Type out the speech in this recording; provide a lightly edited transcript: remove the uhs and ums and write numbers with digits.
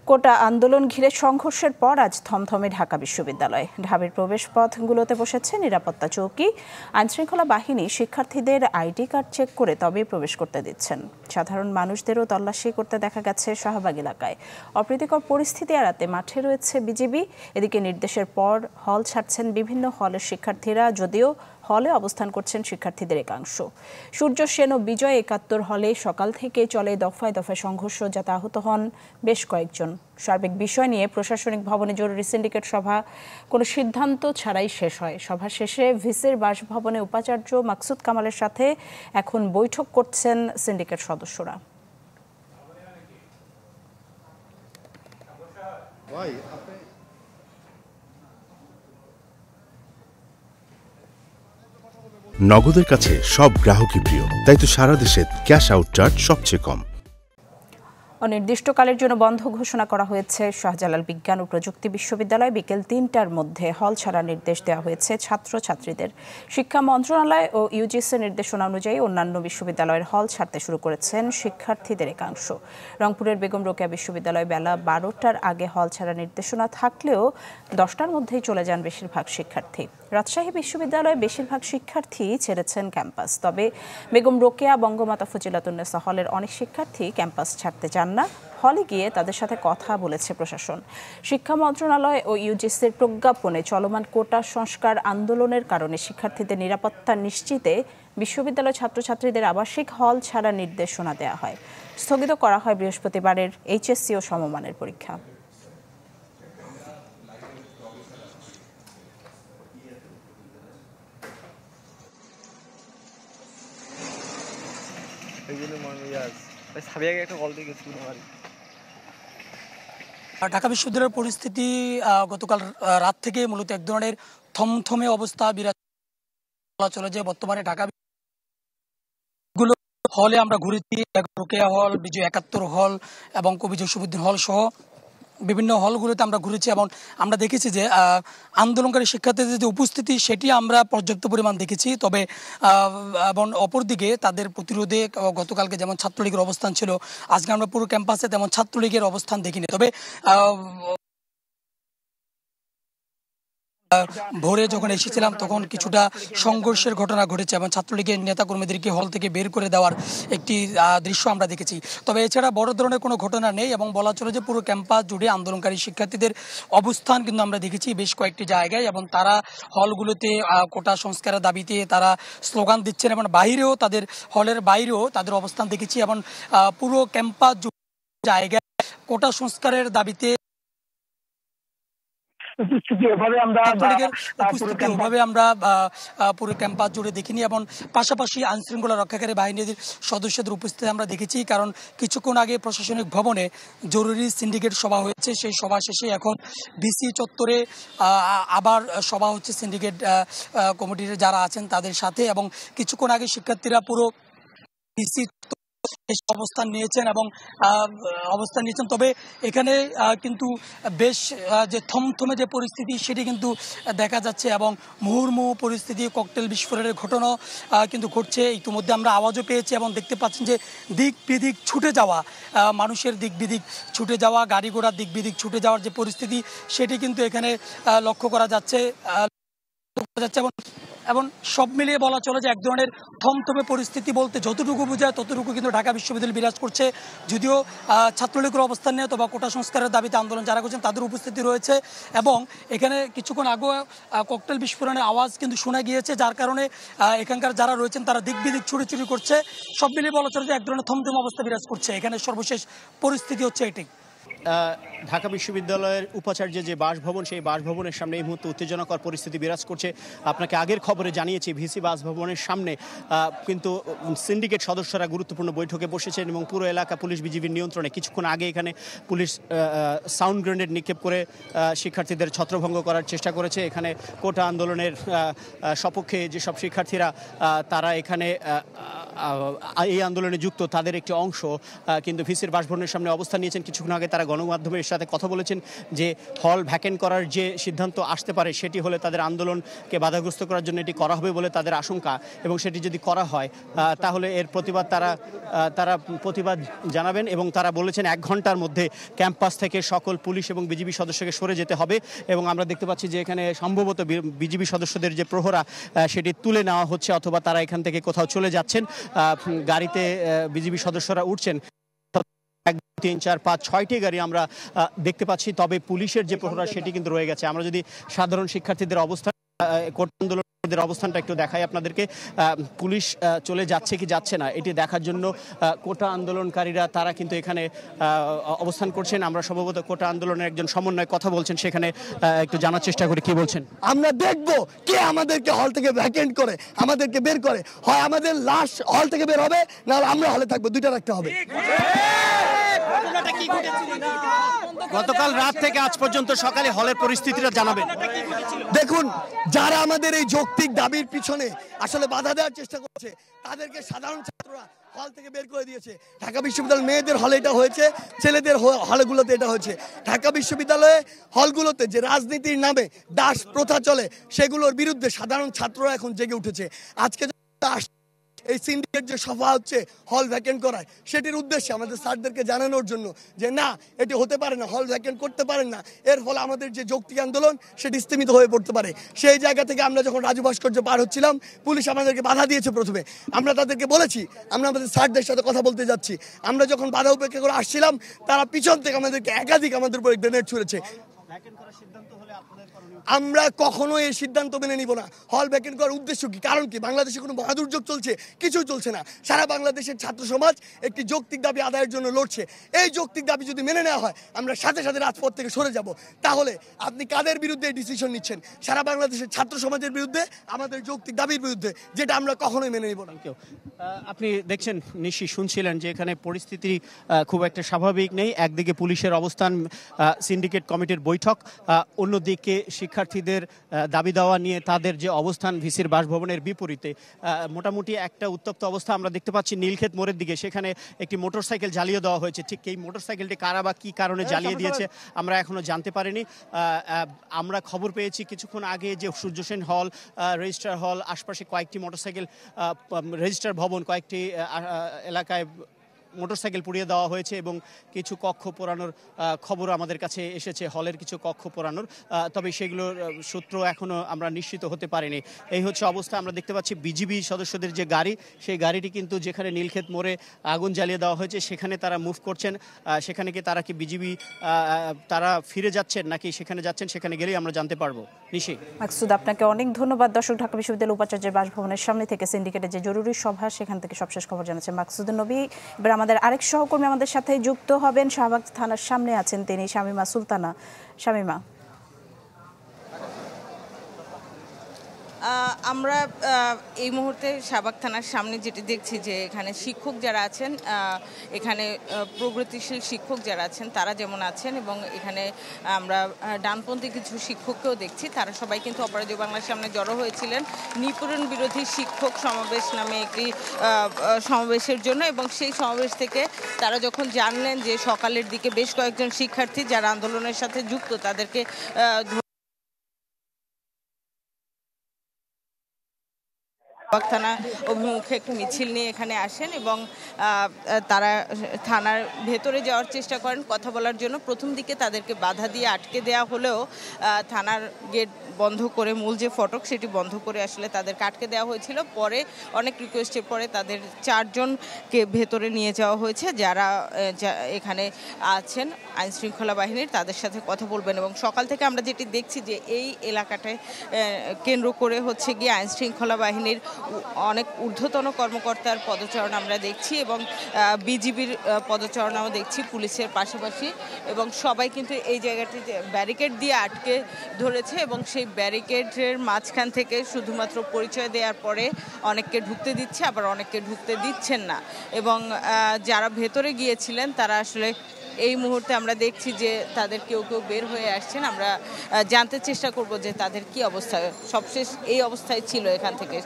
কোটা আন্দোলন ঘিরে সংঘর্ষের পর আজ থমথমে ঢাকা বিশ্ববিদ্যালয়। ঢাবির প্রবেশ পথগুলোতে বসেছে নিরাপত্তা চৌকি। আইনশৃঙ্খলা বাহিনী শিক্ষার্থীদের আইডি কার্ড চেক করে তবেই প্রবেশ করতে দিচ্ছেন। সাধারণ মানুষদেরও তল্লাশি করতে দেখা গেছে শাহবাগ এলাকায়। অপ্রীতিকর পরিস্থিতি এড়াতে মাঠে রয়েছে বিজিবি। এদিকে নির্দেশের পর হল ছাড়ছেন বিভিন্ন হলের শিক্ষার্থীরা, যদিও হলে অবস্থান করছেন শিক্ষার্থীদের একাংশ। সূর্য সেন ও বিজয় ৭১ হলে সকাল থেকে চলে দফায় দফায় সংঘর্ষ, যাতে আহত হন বেশ কয়েকজন। সার্বিক বিষয় নিয়ে প্রশাসনিক ভবনে জরুরি সিন্ডিকেট সভা কোনো সিদ্ধান্ত ছাড়াই শেষ হয়। সভা শেষে ভিসির বাসভবনে উপাচার্য মাকসুদ কামালের সাথে এখন বৈঠক করছেন সিন্ডিকেট সদস্যরা। নগদের কাছে সব গ্রাহকই প্রিয়, তাই তো সারা দেশে ক্যাশ আউট চার্জ সবচেয়ে কম। অনির্দিষ্টকালের জন্য বন্ধ ঘোষণা করা হয়েছে শাহজালাল বিজ্ঞান ও প্রযুক্তি বিশ্ববিদ্যালয়। বিকেল ৩টার মধ্যে হল ছাড়ার নির্দেশ দেওয়া হয়েছে ছাত্রছাত্রীদের। শিক্ষা মন্ত্রণালয় ও ইউজিসির নির্দেশনা অনুযায়ী অন্যান্য বিশ্ববিদ্যালয়ের হল ছাড়তে শুরু করেছেন শিক্ষার্থীদের একাংশ। রংপুরের বেগম রোকেয়া বিশ্ববিদ্যালয় বেলা ১২টার আগে হল ছাড়ার নির্দেশনা থাকলেও 10টার মধ্যেই চলে যান বেশিরভাগ শিক্ষার্থী। রাজশাহী বিশ্ববিদ্যালয়ে বেশিরভাগ শিক্ষার্থী ছেড়েছেন ক্যাম্পাস, তবে বেগম রোকেয়া বঙ্গমাতা ফজিলাতুন্নেসা হলের অনেক শিক্ষার্থী ক্যাম্পাস ছাড়তে চান না। হলে গিয়ে তাদের সাথে কথা বলেছে প্রশাসন। শিক্ষা মন্ত্রণালয় ও ইউজিসির প্রজ্ঞাপনে চলমান কোটা সংস্কার আন্দোলনের কারণে শিক্ষার্থীদের নিরাপত্তা নিশ্চিতে বিশ্ববিদ্যালয় ছাত্রছাত্রীদের আবাসিক হল ছাড়ার নির্দেশনা দেওয়া হয়। স্থগিত করা হয় বৃহস্পতিবারের এইচএসসি ও সমমানের পরীক্ষা। ঢাকা বিশ্ববিদ্যালয়ের পরিস্থিতি গতকাল রাত থেকে মূলত এক ধরনের থমথমে অবস্থা বিরাজ চলে যায়। বর্তমানে ঢাকা গুলো হলে আমরা ঘুরেছি, রোকেয়া হল, বিজয় ৭১ হল এবং কবি জসিমউদ্দিন হল সহ বিভিন্ন হলগুলোতে আমরা ঘুরেছি এবং আমরা দেখেছি যে আন্দোলনকারী শিক্ষার্থীদের যে উপস্থিতি সেটি আমরা পর্যাপ্ত পরিমাণ দেখেছি। তবে এবং অপরদিকে তাদের প্রতিরোধে গতকালকে যেমন ছাত্রলীগের অবস্থান ছিল, আজকে আমরা পুরো ক্যাম্পাসে তেমন ছাত্রলীগের অবস্থান দেখিনি। তবে ভোরে যখন এসেছিলাম তখন কিছুটা সংঘর্ষের ঘটনা ঘটেছে এবং ছাত্রলীগের নেতাকর্মীদেরকে হল থেকে বের করে দেওয়ার একটি দৃশ্য আমরা দেখেছি। তবে এছাড়া বড় ধরনের কোনো ঘটনা নেই এবং বলা চলে যে পুরো ক্যাম্পাস জুড়ে আন্দোলনকারী শিক্ষার্থীদের অবস্থান কিন্তু আমরা দেখেছি বেশ কয়েকটি জায়গায় এবং তারা হলগুলোতে কোটা সংস্কারের দাবিতে তারা স্লোগান দিচ্ছেন এবং বাইরেও তাদের হলের বাইরেও তাদের অবস্থান দেখেছি এবং পুরো ক্যাম্পাস জায়গায় কোটা সংস্কারের দাবিতে উপস্থিতি ওভাবে আমরা পুরো ক্যাম্পাস জুড়ে দেখিনি এবং পাশাপাশি আইনশৃঙ্খলা রক্ষাকারী বাহিনীর সদস্যদের উপস্থিতি আমরা দেখেছি। কারণ কিছুক্ষণ আগে প্রশাসনিক ভবনে জরুরি সিন্ডিকেট সভা হয়েছে, সেই সভা শেষে এখন ডিসি চত্বরে আবার সভা হচ্ছে সিন্ডিকেট কমিটির যারা আছেন তাদের সাথে এবং কিছুক্ষণ আগে শিক্ষার্থীরা পুরো ডিসি অবস্থান নিয়েছেন। তবে এখানে কিন্তু বেশ যে থমথমে যে পরিস্থিতি সেটি কিন্তু দেখা যাচ্ছে এবং মুহুর্মুহু পরিস্থিতি, ককটেল বিস্ফোরণের ঘটনা কিন্তু ঘটছে। ইতিমধ্যে আমরা আওয়াজও পেয়েছি এবং দেখতে পাচ্ছেন যে দিক বিদিক ছুটে যাওয়া, মানুষের দিক বিদিক ছুটে যাওয়া, গাড়ি ঘোড়ার দিক বিদিক ছুটে যাওয়ার যে পরিস্থিতি সেটি কিন্তু এখানে লক্ষ্য করা যাচ্ছে এবং সব মিলিয়ে বলা চলে যে এক ধরনের থমথমে পরিস্থিতি বলতে যতটুকু বোঝায় ততটুকু কিন্তু ঢাকা বিশ্ববিদ্যালয় বিরাজ করছে। যদিও ছাত্রলীগের অবস্থান নিয়ে অথবা কোটা সংস্কারের দাবিতে আন্দোলন যারা করছেন তাদের উপস্থিতি রয়েছে এবং এখানে কিছুক্ষণ আগে ককটেল বিস্ফোরণের আওয়াজ কিন্তু শোনা গিয়েছে, যার কারণে এখানকার যারা রয়েছেন তারা দিক বিদিক ছুটোছুটি করছে। সব মিলিয়ে বলা চলে যে এক ধরনের থমথমে অবস্থা বিরাজ করছে। এখানে সর্বশেষ পরিস্থিতি হচ্ছে এটি। ঢাকা বিশ্ববিদ্যালয়ের উপাচার্য যে বাসভবন, সেই বাসভবনের সামনে এই মুহূর্তে উত্তেজনাকর পরিস্থিতি বিরাজ করছে। আপনাকে আগের খবরে জানিয়েছি ভিসি বাসভবনের সামনে কিন্তু সিন্ডিকেট সদস্যরা গুরুত্বপূর্ণ বৈঠকে বসেছেন এবং পুরো এলাকা পুলিশ বিজিবির নিয়ন্ত্রণে। কিছুক্ষণ আগে এখানে পুলিশ সাউন্ড গ্রেনেড নিক্ষেপ করে শিক্ষার্থীদের ছত্রভঙ্গ করার চেষ্টা করেছে। এখানে কোটা আন্দোলনের সপক্ষে যেসব শিক্ষার্থীরা তারা এখানে এই আন্দোলনে যুক্ত তাদের একটি অংশ কিন্তু ভিসির বাসভবনের সামনে অবস্থান নিয়েছেন। কিছুক্ষণ আগে তারা গণমাধ্যমের সাথে কথা বলেছেন যে হল ভ্যাকেন্ট করার যে সিদ্ধান্ত আসতে পারে সেটি হলে তাদের আন্দোলনকে বাধাগ্রস্ত করার জন্য এটি করা হবে বলে তাদের আশঙ্কা, এবং সেটি যদি করা হয় তাহলে এর প্রতিবাদ তারা প্রতিবাদ জানাবেন। এবং তারা বলেছেন 1 ঘন্টার মধ্যে ক্যাম্পাস থেকে সকল পুলিশ এবং বিজিবি সদস্যকে সরে যেতে হবে। এবং আমরা দেখতে পাচ্ছি যে এখানে সম্ভবত বিজিবি সদস্যদের যে প্রহরা সেটি তুলে নেওয়া হচ্ছে, অথবা তারা এখান থেকে কোথাও চলে যাচ্ছেন। গাড়িতে বিজিবি সদস্যরা উঠছেন, 1 2 3 4 5 6টি গাড়ি আমরা দেখতে পাচ্ছি। তবে পুলিশের যে প্রহরা সেটি কিন্তু রয়ে গেছে। আমরা যদি সাধারণ শিক্ষার্থীদের অবস্থান, কোটা আন্দোলনের অবস্থানটা একটু দেখাই আপনাদেরকে। পুলিশ চলে যাচ্ছে কি যাচ্ছে না এটি দেখার জন্য কোটা আন্দোলনকারীরা তারা কিন্তু এখানে অবস্থান করছেন। আমরা সম্ভবত কোটা আন্দোলনের একজন সমন্বয় কথা বলছেন, সেখানে একটু জানার চেষ্টা করি কি বলছেন। আমরা দেখব কে আমাদেরকে হল থেকে ভ্যাকেন্ট করে আমাদেরকে বের করে, হয় আমাদের লাশ হল থেকে বের হবে, না আমরা হলে থাকবো, দুইটা রাখতে হবে। গতকাল রাত থেকে আজ পর্যন্ত সকালে হলের পরিস্থিতিটা জানাবেন। দেখুন, যারা আমাদের এই যৌক্তিক দাবির পিছনে আসলে বাধা দেওয়ার চেষ্টা করছে তাদেরকে সাধারণ ছাত্ররা হল থেকে বের করে দিয়েছে। ঢাকা বিশ্ববিদ্যালয়ের মেয়েদের হলে এটা হয়েছে, ছেলেদের হলগুলোতে এটা হয়েছে। ঢাকা বিশ্ববিদ্যালয়ে হলগুলোতে যে রাজনীতির নামে দাস প্রথা চলে সেগুলোর বিরুদ্ধে সাধারণ ছাত্ররা এখন জেগে উঠেছে। আজকে এই সিন্ডিকেট যে সভা হচ্ছে হল ভ্যাকেন্ট করায়, সেটির উদ্দেশ্যে আমাদের স্যারদেরকে জানানোর জন্য যে না, এটি হতে পারে না, হল ভ্যাকেন্ট করতে পারেন না, এর ফলে আমাদের যে যৌক্তিক আন্দোলন সেটি স্থিমিত হয়ে পড়তে পারে। সেই জায়গা থেকে আমরা যখন রাজু ভাস্কর্য পার হচ্ছিলাম, পুলিশ আমাদেরকে বাধা দিয়েছে। প্রথমে আমরা তাদেরকে বলেছি আমরা আমাদের স্যারদের সাথে কথা বলতে যাচ্ছি। আমরা যখন বাধা উপেক্ষা করে আসছিলাম, তারা পিছন থেকে আমাদেরকে একাধিক আমাদের উপরে গ্রেনেড ছুঁড়েছে। আমরা কখনো এই সিদ্ধান্ত মেনে নিব না। হল ভ্যাকেন্ট করার উদ্দেশ্য কি, কারণ কি? বাংলাদেশে কোনো মহাদুর্যোগ চলছে? কিছুই চলছে না। সারা বাংলাদেশের ছাত্র সমাজ একটি যৌক্তিক দাবি আদায়ের জন্য লড়ছে। এই যৌক্তিক দাবি যদি মেনে নেওয়া হয়, আমরা সাথে সাথে রাজপথ থেকে সরে যাব। তাহলে আপনি কাদের বিরুদ্ধে ডিসিশন নিচ্ছেন? সারা বাংলাদেশের ছাত্র সমাজের বিরুদ্ধে, আমাদের যৌক্তিক দাবির বিরুদ্ধে, যেটা আমরা কখনোই মেনে নিব না। আপনি দেখছেন, নিশ্চয়ই শুনছিলেন যে এখানে পরিস্থিতি খুব একটা স্বাভাবিক নেই। একদিকে পুলিশের অবস্থান, সিন্ডিকেট কমিটির বৈঠক, অন্যদিকে শিক্ষার্থীদের দাবি দেওয়া নিয়ে তাদের যে অবস্থান ভিসির বাসভবনের বিপরীতে মোটামুটি একটা উত্তপ্ত অবস্থা আমরা দেখতে পাচ্ছি। নীলক্ষেত মোড়ের দিকে সেখানে একটি মোটরসাইকেল জ্বালিয়ে দেওয়া হয়েছে। ঠিক এই মোটরসাইকেলটি কারা বা কী কারণে জ্বালিয়ে দিয়েছে আমরা এখনো জানতে পারিনি। আমরা খবর পেয়েছি কিছুক্ষণ আগে যে সূর্য সেন হল, রেজিস্ট্রার হল, আশপাশে কয়েকটি মোটরসাইকেল, রেজিস্ট্রার ভবন, কয়েকটি এলাকায় মোটরসাইকেল পুড়িয়ে দেওয়া হয়েছে এবং কিছু কক্ষ পোড়ানোর খবর আমাদের কাছে এসেছে, হলের কিছু কক্ষ পোড়ানোর। তবে সেগুলোর সূত্র এখনও আমরা নিশ্চিত হতে পারিনি। এই হচ্ছে অবস্থা। আমরা দেখতে পাচ্ছি বিজিবি সদস্যদের যে গাড়ি, সেই গাড়িটি কিন্তু যেখানে নীলক্ষেত মোড়ে আগুন জ্বালিয়ে দেওয়া হয়েছে সেখানে তারা মুভ করছেন। সেখানে কি তারা কি বিজিবি তারা ফিরে যাচ্ছেন নাকি সেখানে যাচ্ছেন, সেখানে গেলেই আমরা জানতে পারবো। নিশি, মাকসুদ, আপনাকে অনেক ধন্যবাদ। দর্শক, ঢাকা বিশ্ববিদ্যালয় উপাচার্যের বাসভবনের সামনে থেকে সিন্ডিকেটের যে জরুরি সভা, সেখান থেকে সবশেষ খবর জানাচ্ছেন মাকসুদ নবী। এবার আমাদের আরেক সহকর্মী আমাদের সাথে যুক্ত হবেন, শাহবাগ থানার সামনে আছেন তিনি, শামীমা সুলতানা। শামীমা, আমরা এই মুহূর্তে শাহবাগ থানার সামনে যেটি দেখছি যে এখানে শিক্ষক যারা আছেন, এখানে প্রগতিশীল শিক্ষক যারা আছেন তারা যেমন আছেন, এবং এখানে আমরা ডানপন্থী কিছু শিক্ষককেও দেখছি। তারা সবাই কিন্তু অপরাজেয় বাংলার সামনে জড়ো হয়েছিলেন নিপীড়ন বিরোধী শিক্ষক সমাবেশ নামে একটি সমাবেশের জন্য, এবং সেই সমাবেশ থেকে তারা যখন জানলেন যে সকালের দিকে বেশ কয়েকজন শিক্ষার্থী যারা আন্দোলনের সাথে যুক্ত তাদেরকে থানা অভিমুখে একটি মিছিল নিয়ে এখানে আসেন এবং তারা থানার ভেতরে যাওয়ার চেষ্টা করেন কথা বলার জন্য। প্রথম দিকে তাদেরকে বাধা দিয়ে আটকে দেওয়া হলেও থানার গেট বন্ধ করে, মূল যে ফটক সেটি বন্ধ করে আসলে তাদেরকে আটকে দেওয়া হয়েছিল। পরে অনেক রিকোয়েস্টের পরে তাদের 4 জনকে ভেতরে নিয়ে যাওয়া হয়েছে যারা এখানে আছেন আইনশৃঙ্খলা বাহিনীর, তাদের সাথে কথা বলবেন। এবং সকাল থেকে আমরা যেটি দেখছি যে এই এলাকাটায় কেন্দ্র করে হচ্ছে গিয়ে আইনশৃঙ্খলা বাহিনীর অনেক ঊর্ধ্বতন কর্মকর্তার পদচারণা আমরা দেখছি এবং বিজিবির পদচারণাও দেখছি পুলিশের পাশাপাশি, এবং সবাই কিন্তু এই জায়গাটিতে ব্যারিকেড দিয়ে আটকে ধরেছে এবং সেই ব্যারিকেডের মাঝখান থেকে শুধুমাত্র পরিচয় দেওয়ার পরে অনেককে ঢুকতে দিচ্ছে, আবার অনেককে ঢুকতে দিচ্ছেন না। এবং যারা ভেতরে গিয়েছিলেন তারা আসলে এই মুহূর্তে আমরা দেখছি যে তাদের কেউ কেউ বের হয়ে আসছেন। আমরা জানতে চেষ্টা করব যে তাদের কি অবস্থা, সবশেষ এই অবস্থায় ছিল এখান থেকে।